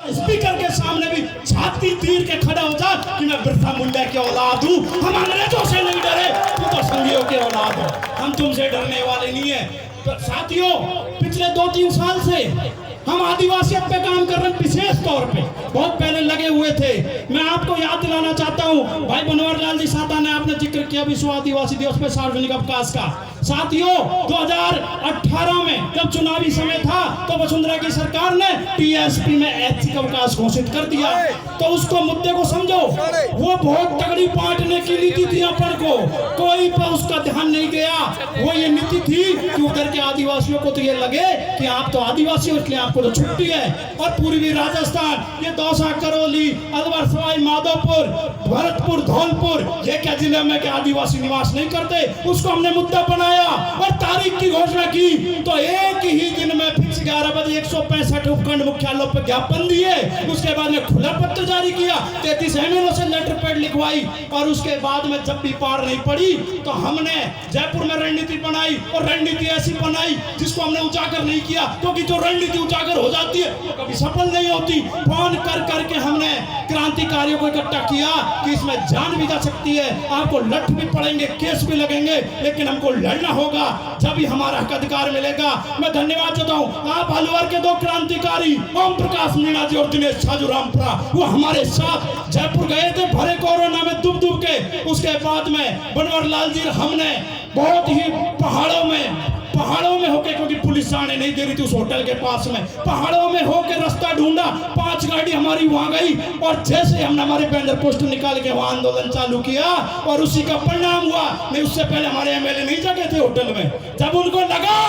Speaker के सामने भी छाती तीर के खड़ा हो जा कि मैं बिरसा मुंडा की औलाद हूँ, हम अंग्रेजों से नहीं डरे, तुम तो संघियों के औलाद हो, हम तुमसे डरने वाले नहीं है। तो साथियों, पिछले 2-3 साल से हम आदिवासियों पे काम कर रहे हैं, विशेष तौर पे बहुत पहले लगे हुए थे। मैं आपको याद दिलाना चाहता हूँ, भाई बनवारीलाल जी साहता ने आपने जिक्र किया विश्व आदिवासी दिवस पे सार्वजनिक अवकाश का। साथियों, 2018 में जब चुनावी समय था तो वसुंधरा की सरकार ने टीएसपी में ऐच्छिक अवकाश घोषित कर दिया। तो उसको मुद्दे को समझो, वो बहुत तगड़ी बांटने की नीति थी अपन को, कोई पर उसका ध्यान नहीं गया। वो ये नीति थी कि उधर के आदिवासियों को तो ये लगे कि आप तो आदिवासी हो इसलिए आपको तो छुट्टी है, और पूर्वी राजस्थान ये दौसा, करौली, अलवर, सवाई माधोपुर, भरतपुर, धौलपुर ये क्या जिले में के आदिवासी निवास नहीं करते, उसको हमने मुद्दा बनाया और तारीख की घोषणा की। तो एक ही दिन में फिक्स 11 बजे 165 उपखंड मुख्यालयों पर ज्ञापन दिए, उसके बाद में खुला पत्र जारी किया, 33 एमएलओ से लेटर पैड लिखवाई, और उसके बाद में जब भी पार नहीं पड़ी तो हमने जयपुर में रणनीति बनाई, और रणनीति ऐसी बनाई जिसको हमने उजागर नहीं किया, क्योंकि जो रणनीति उजागर हो जाती है वो कभी सफल नहीं होती। फोन कर करके हमने क्रांतिकारियों को इकट्ठा किया कि इसमें जान भी जा सकती है, आपको लठ भी पड़ेंगे, केस भी लगेंगे, लेकिन हमको लड़ना होगा, जब भी हमारा हक अधिकार मिलेगा। मैं धन्यवाद देता हूँ आप अलवर के 2 क्रांतिकारी ओम प्रकाश मीणा जी और दिनेश छाजूरामपुरा, वो हमारे साथ जयपुर गए थे भरे कोरोना में दुब दुब के। उसके बाद में बनवारीलाल जी हमने बहुत ही पहाड़ों में होके, क्योंकि पुलिस आने नहीं दे रही थी उस होटल के पास में, पहाड़ों में होके रास्ता ढूंढा, 5 गाड़ी हमारी वहां गई, और जैसे हमने हमारे बैनर पोस्ट निकाल के वहां आंदोलन चालू किया, और उसी का परिणाम हुआ। नहीं, उससे पहले हमारे एमएलए नहीं जगे थे होटल में। जब उनको लगा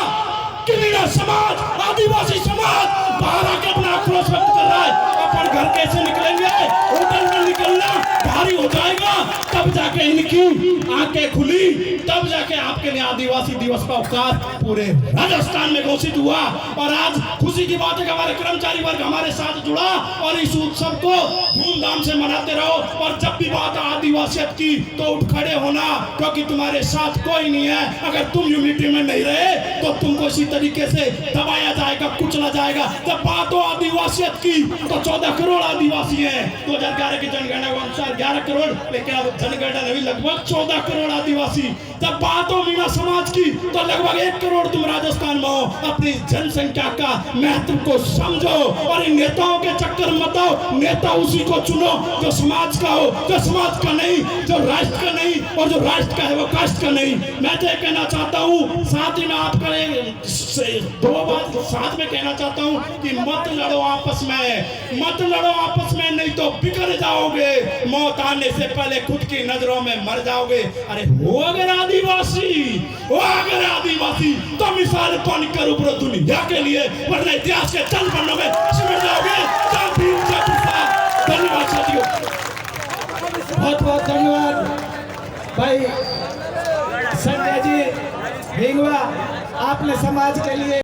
कि मेरा समाज, आदिवासी समाज बाहर आके अपना आक्रोश व्यक्त कर रहा है, अपन घर कैसे निकलेंगे, होटल में निकलना भारी हो जाएगा, तब जाके इनकी आंखें खुली, तब जाके आपके लिए आदिवासी दिवस का अवकाश पूरे राजस्थान में घोषित हुआ। और आज खुशी की बात है कि हमारे कर्मचारी वर्ग हमारे साथ जुड़ा, और इस उत्सव को धूमधाम से मनाते रहो। और जब भी बात आदिवासियत की तो उठ खड़े होना, क्योंकि तुम्हारे साथ कोई नहीं है। अगर तुम यूनिटी में नहीं रहे तो तुमको इसी तरीके से दबाया जाएगा, कुचला जाएगा। जब बात हो आदिवासियत की तो 14 करोड़ आदिवासी हैं 2011 की जनगणना के अनुसार, 11 करोड़, लेकिन अब जनगणना में लगभग 14 करोड़ आदिवासी। जब बात हो मीणा समाज की तो लगभग 1 करोड़ तुम राजस्थान में हो। अपनी जनसंख्या का महत्व को समझो, और इन नेताओं के चक्कर मत आओ। नेता उसी को चुनो जो समाज का हो, जो समाज का नहीं, जो राष्ट्र का नहीं, और जो राष्ट्र का है वो कास्ट का नहीं। मैं तो कहना चाहता हूँ, साथ ही में आपका 2 बात साथ में कहना चाहता हूँ कि मत लड़ो आपस में, मत लड़ो आपस में, नहीं तो बिगड़ जाओगे, मौत आने से पहले खुद की नजरों में मर जाओगे। अरे हो अगर आदिवासी तो मिसाल बनकर उभरो दुनिया के लिए, वरना इतिहास के तल पन्नों में सिमट जाओगे। धन्यवाद साथियों, बहुत बहुत धन्यवाद भाई संजय जी भिंगवा, आपने समाज के लिए